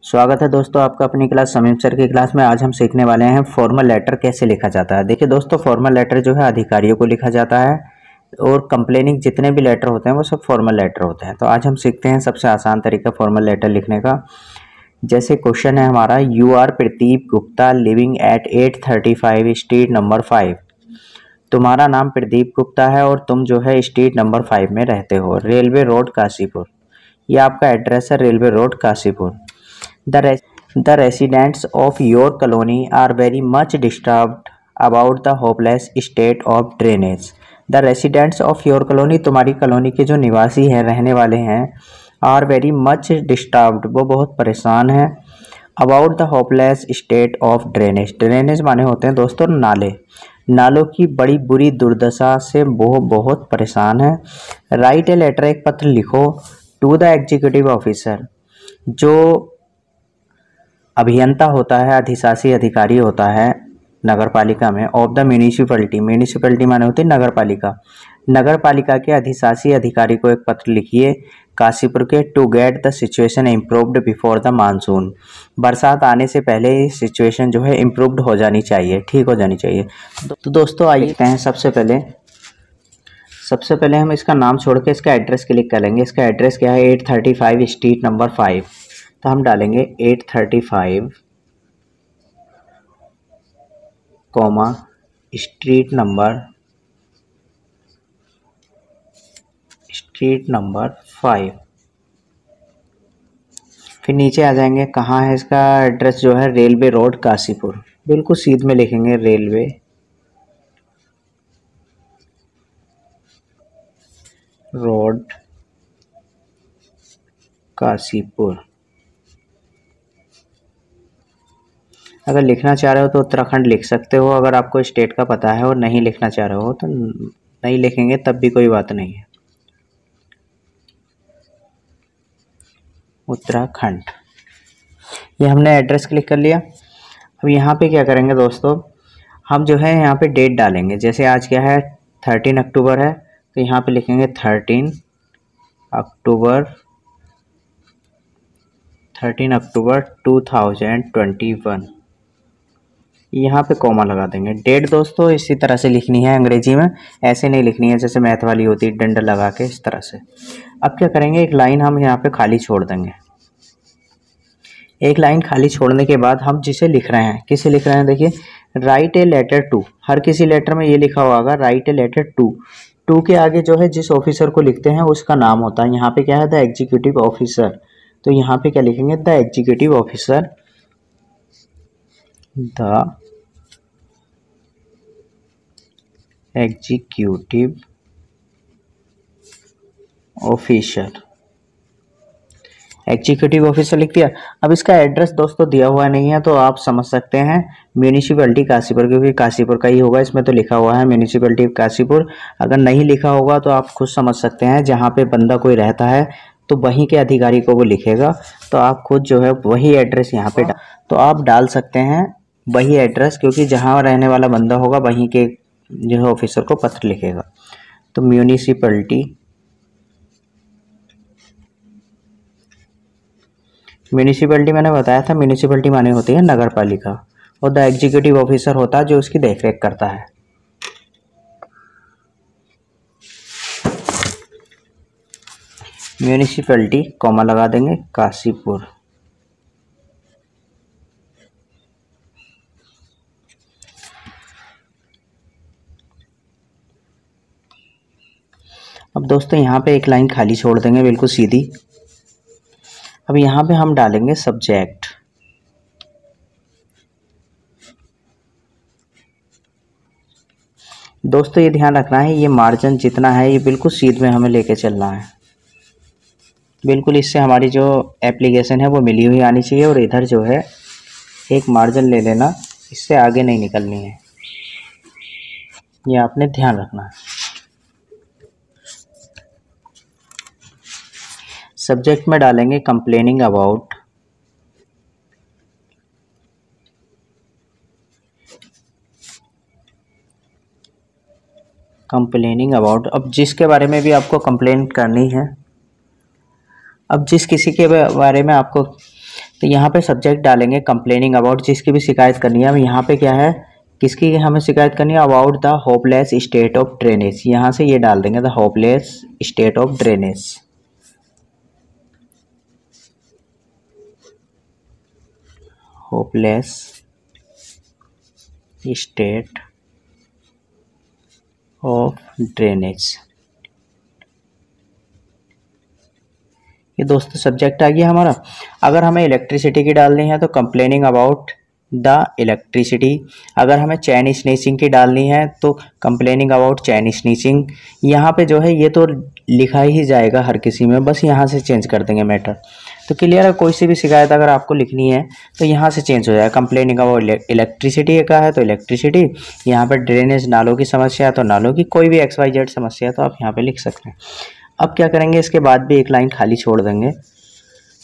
स्वागत है दोस्तों आपका अपनी क्लास समीप सर की क्लास में। आज हम सीखने वाले हैं फॉर्मल लेटर कैसे लिखा जाता है। देखिए दोस्तों, फॉर्मल लेटर जो है अधिकारियों को लिखा जाता है और कंप्लेनिंग जितने भी लेटर होते हैं वो सब फॉर्मल लेटर होते हैं। तो आज हम सीखते हैं सबसे आसान तरीका फॉर्मल लेटर लिखने का। जैसे क्वेश्चन है हमारा, you are Pradeep Gupta living at 835 street number 5। तुम्हारा नाम प्रदीप गुप्ता है और तुम जो है स्ट्रीट नंबर 5 में रहते हो, रेलवे रोड काशीपुर। ये आपका एड्रेस है, railway road Kashipur. The residents of your colony are very much disturbed about the hopeless state of drainage. The residents of your colony, तुम्हारी कॉलोनी के जो निवासी हैं, रहने वाले हैं, are very much disturbed, वो बहुत परेशान हैं, about the hopeless state of drainage. drainage माने होते हैं दोस्तों नाले, नालों की बड़ी बुरी दुर्दशा से वो बहुत परेशान है। राइट ए लेटर, एक पत्र लिखो, टू द एग्जीक्यूटिव ऑफिसर, जो अभियंता होता है, अधिशासी अधिकारी होता है नगर पालिका में, ऑफ द म्यूनिसिपलिटी, म्यूनिसिपलिटी माने होती है नगर पालिका, नगर पालिका के अधिशासी अधिकारी को एक पत्र लिखिए काशीपुर के, to get the situation improved before the monsoon. बरसात आने से पहले सिचुएशन जो है इम्प्रूव्ड हो जानी चाहिए, ठीक हो जानी चाहिए। तो दोस्तों आइए देखते हैं। सबसे पहले हम इसका नाम छोड़ के इसका एड्रेस क्लिक करेंगे। इसका एड्रेस क्या है, 835 स्ट्रीट नंबर 5। तो हम डालेंगे 835 कॉमा स्ट्रीट नंबर 5। फिर नीचे आ जाएंगे, कहाँ है इसका एड्रेस जो है, रेलवे रोड काशीपुर। बिल्कुल सीध में लिखेंगे रेलवे रोड काशीपुर। अगर लिखना चाह रहे हो तो उत्तराखंड लिख सकते हो, अगर आपको स्टेट का पता है और नहीं लिखना चाह रहे हो तो नहीं लिखेंगे तब भी कोई बात नहीं है। उत्तराखंड, ये हमने एड्रेस क्लिक कर लिया। अब यहाँ पे क्या करेंगे दोस्तों, हम जो है यहाँ पे डेट डालेंगे। जैसे आज क्या है, 13 अक्टूबर है, तो यहाँ पे लिखेंगे 13 अक्टूबर 2021। यहाँ पे कॉमा लगा देंगे। डेट दोस्तों इसी तरह से लिखनी है अंग्रेजी में, ऐसे नहीं लिखनी है जैसे मैथ वाली होती है डंडा लगा के, इस तरह से। अब क्या करेंगे, एक लाइन हम यहाँ पे खाली छोड़ देंगे। एक लाइन खाली छोड़ने के बाद हम जिसे लिख रहे हैं, किसे लिख रहे हैं, देखिए, राइट ए लेटर टू। हर किसी लेटर में ये लिखा हुआ होगा राइट ए लेटर टू के आगे जो है जिस ऑफिसर को लिखते हैं उसका नाम होता है। यहाँ पे क्या है, द एग्जीक्यूटिव ऑफिसर। तो यहाँ पे क्या लिखेंगे, the executive officer, the executive officer, executive officer लिख दिया। अब इसका एड्रेस दोस्तों दिया हुआ नहीं है तो आप समझ सकते हैं म्यूनिसिपैलिटी काशीपुर, क्योंकि काशीपुर का ही होगा, इसमें तो लिखा हुआ है म्यूनिसिपैलिटी काशीपुर। अगर नहीं लिखा होगा तो आप खुद समझ सकते हैं, जहाँ पे बंदा कोई रहता है तो वहीं के अधिकारी को वो लिखेगा। तो आप खुद जो है वही एड्रेस यहाँ पे तो आप डाल सकते हैं वही एड्रेस, क्योंकि जहाँ रहने वाला बंदा होगा वहीं के जो है ऑफिसर को पत्र लिखेगा। तो म्यूनिसिपैलिटी मैंने बताया था, म्यूनिसिपैलिटी माने होती है नगर पालिका, और द एग्जीक्यूटिव ऑफिसर होता है जो उसकी देखरेख करता है। म्यूनिसिपैलिटी कॉमा लगा देंगे काशीपुर। अब दोस्तों यहाँ पे एक लाइन खाली छोड़ देंगे बिल्कुल सीधी। अब यहाँ पे हम डालेंगे सब्जेक्ट। दोस्तों ये ध्यान रखना है, ये मार्जिन जितना है ये बिल्कुल सीध में हमें लेके चलना है, बिल्कुल। इससे हमारी जो एप्लीकेशन है वो मिली हुई आनी चाहिए, और इधर जो है एक मार्जिन ले लेना, इससे आगे नहीं निकलनी है, ये आपने ध्यान रखना है। सब्जेक्ट में डालेंगे कंप्लेनिंग अबाउट, अब जिसके बारे में भी आपको कंप्लेंट करनी है, अब जिस किसी के बारे में आपको तो यहाँ पे सब्जेक्ट डालेंगे कंप्लेनिंग अबाउट, जिसकी भी शिकायत करनी है। अब यहाँ पे क्या है, किसकी हमें शिकायत करनी है, about the hopeless state of drainage. यहाँ से ये डाल देंगे the hopeless state of drainage. Hopeless state of drainage, ये दोस्तों सब्जेक्ट आ गया हमारा। अगर हमें इलेक्ट्रिसिटी की डालनी है तो कंप्लेनिंग अबाउट द इलेक्ट्रिसिटी। अगर हमें चैन स्नेचिंग की डालनी है तो कंप्लेनिंग अबाउट चैन स्नेचिंग। यहाँ पे जो है ये तो लिखा ही जाएगा हर किसी में, बस यहाँ से चेंज कर देंगे मैटर। तो क्लियर है, कोई सी भी शिकायत अगर आपको लिखनी है तो यहाँ से चेंज हो जाएगा। कंप्लेनिंग अबाउट इलेक्ट्रिसिटी का है तो इलेक्ट्रिसिटी, यहाँ पर ड्रेनेज नालों की समस्या है तो नालों की, कोई भी XYZ समस्या है तो आप यहाँ पे लिख सकते हैं। अब क्या करेंगे, इसके बाद भी एक लाइन खाली छोड़ देंगे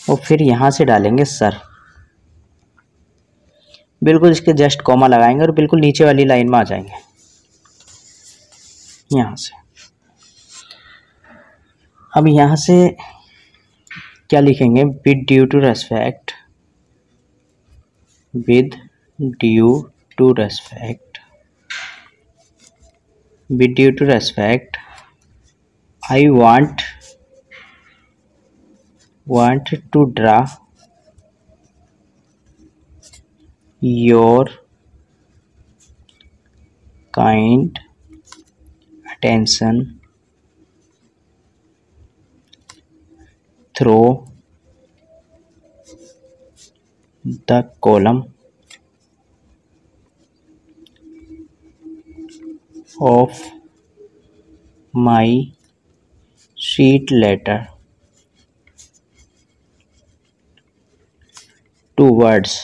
और फिर यहाँ से डालेंगे सर, बिल्कुल इसके जस्ट कॉमा लगाएंगे और बिल्कुल नीचे वाली लाइन में आ जाएंगे यहाँ से। अब यहाँ से क्या लिखेंगे, with due to respect, with due to respect, with due to respect I want to draw your kind attention through the column of my sheet letter towards।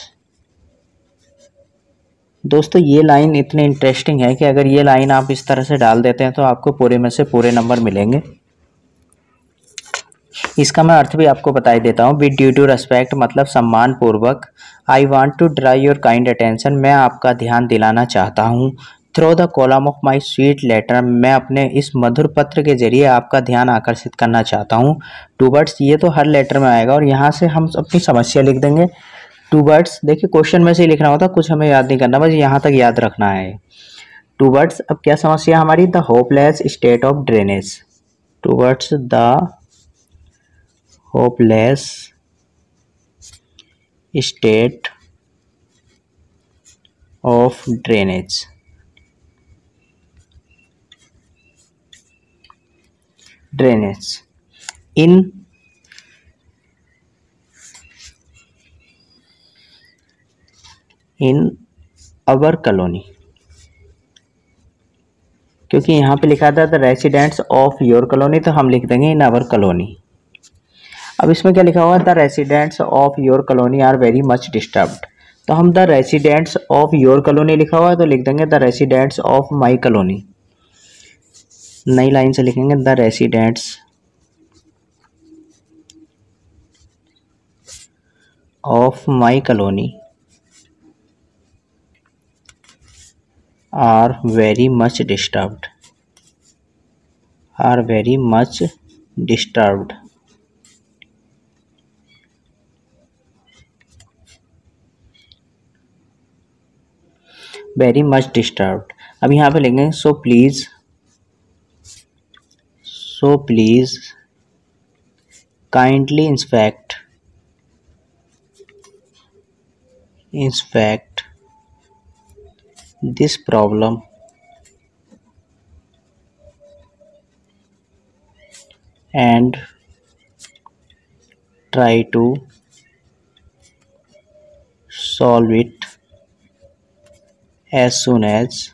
दोस्तों ये लाइन इतनी इंटरेस्टिंग है कि अगर ये लाइन आप इस तरह से डाल देते हैं तो आपको पूरे में से पूरे नंबर मिलेंगे। इसका मैं अर्थ भी आपको बता ही देता हूँ। विद ड्यू टू रेस्पेक्ट मतलब सम्मान पूर्वक। I want to draw your kind attention, मैं आपका ध्यान दिलाना चाहता हूँ। Through the column of my sweet letter, मैं अपने इस मधुर पत्र के जरिए आपका ध्यान आकर्षित करना चाहता हूँ। टूवर्ड्स, ये तो हर लेटर में आएगा और यहाँ से हम अपनी समस्या लिख देंगे। टूवर्ड्स, देखिए क्वेश्चन में से ही लिखना होता, कुछ हमें याद नहीं करना, बस यहाँ तक याद रखना है। टूवर्ड्स, अब क्या समस्या हमारी, the hopeless state of drainage. Towards the hopeless state of drainage. Drainage in our colony, क्योंकि यहाँ पे लिखा था the residents of your colony, तो हम लिख देंगे इन अवर कॉलोनी। अब इसमें क्या लिखा हुआ है, the residents of your colony are very much disturbed, तो हम the residents of your colony लिखा हुआ है तो लिख देंगे the residents of my colony. नई लाइन से लिखेंगे the residents of my colony are very much disturbed, are very much disturbed. Very much disturbed. अब यहाँ पे लिखेंगे so please kindly inspect this problem and try to solve it as soon as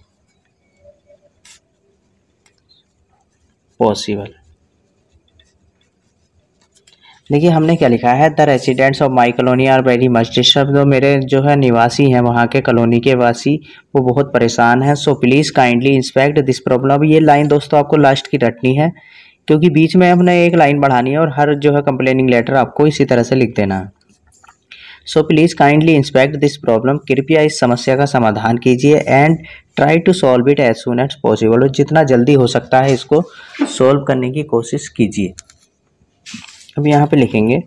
possible। देखिए हमने क्या लिखा है, the residents of my colony are very much disturb, जो मेरे जो है निवासी हैं वहाँ के कॉलोनी के वासी वो बहुत परेशान हैं। सो please kindly inspect this problem. अब ये लाइन दोस्तों आपको लास्ट की रटनी है, क्योंकि बीच में हमने एक लाइन बढ़ानी है और हर जो है कंप्लेनिंग लेटर आपको इसी तरह से लिख देना है। So please kindly inspect this problem, कृपया इस समस्या का समाधान कीजिए। And try to solve it as soon as possible, और जितना जल्दी हो सकता है इसको सॉल्व करने की कोशिश कीजिए। अब यहाँ पे लिखेंगे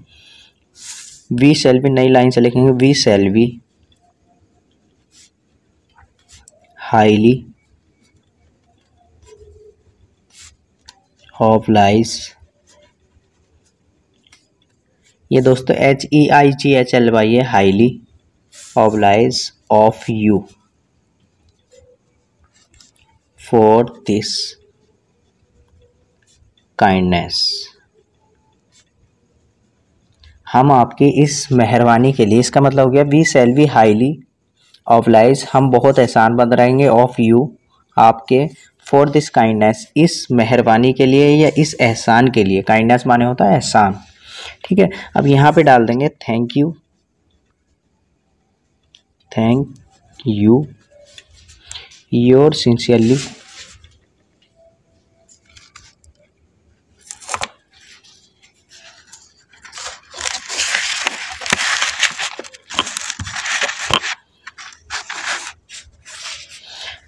वी शैल बी, नई लाइन से लिखेंगे we shall be highly oblige, ये दोस्तों HEIGHLY है, highly oblige of you for this kindness, हम आपकी इस मेहरबानी के लिए, इसका मतलब हो गया we shall be highly oblige, हम बहुत एहसान बंद रहेंगे, ऑफ यू आपके, फॉर दिस काइंडनेस इस मेहरबानी के लिए या इस एहसान के लिए, काइंडनेस माने होता है एहसान, ठीक है। अब यहाँ पे डाल देंगे थैंक यू योर सिंसियरली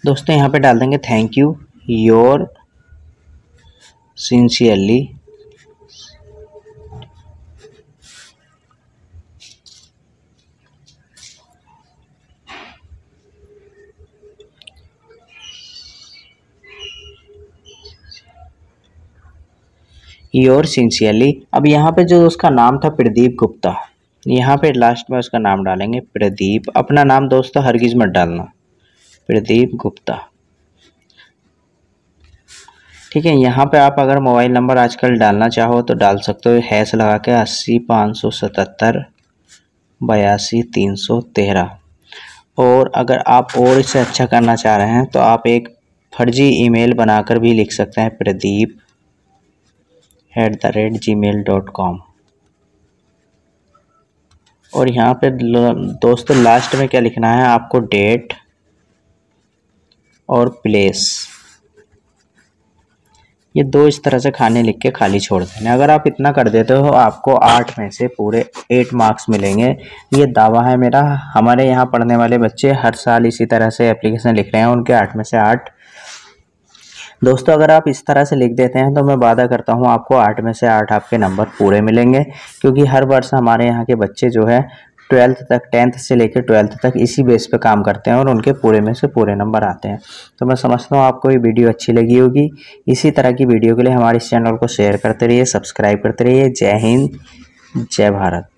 दोस्तों यहाँ पे डाल देंगे thank you your sincerely your sincerely. अब यहाँ पे जो उसका नाम था प्रदीप गुप्ता, यहाँ पे लास्ट में उसका नाम डालेंगे प्रदीप, अपना नाम दोस्तों हरगिज मत डालना, प्रदीप गुप्ता, ठीक है। यहाँ पे आप अगर मोबाइल नंबर आजकल डालना चाहो तो डाल सकते हो, हैश लगा के 80 577 82 313। और अगर आप और इससे अच्छा करना चाह रहे हैं तो आप एक फर्जी ईमेल बनाकर भी लिख सकते हैं, pradeep@gmail.com। और यहाँ पे दोस्तों लास्ट में क्या लिखना है आपको, डेट और प्लेस, ये दो इस तरह से खाने लिख के खाली छोड़ देना। अगर आप इतना कर देते हो आपको 8 में से पूरे 8 मार्क्स मिलेंगे, ये दावा है मेरा। हमारे यहाँ पढ़ने वाले बच्चे हर साल इसी तरह से एप्लीकेशन लिख रहे हैं, उनके 8 में से 8। दोस्तों अगर आप इस तरह से लिख देते हैं तो मैं वादा करता हूँ आपको 8 में से 8 आपके नंबर पूरे मिलेंगे, क्योंकि हर वर्ष हमारे यहाँ के बच्चे जो है 12th तक, 10th से लेकर 12th तक इसी बेस पे काम करते हैं और उनके पूरे में से पूरे नंबर आते हैं। तो मैं समझता हूँ आपको ये वीडियो अच्छी लगी होगी। इसी तरह की वीडियो के लिए हमारे इस चैनल को शेयर करते रहिए, सब्सक्राइब करते रहिए। जय हिंद, जय भारत।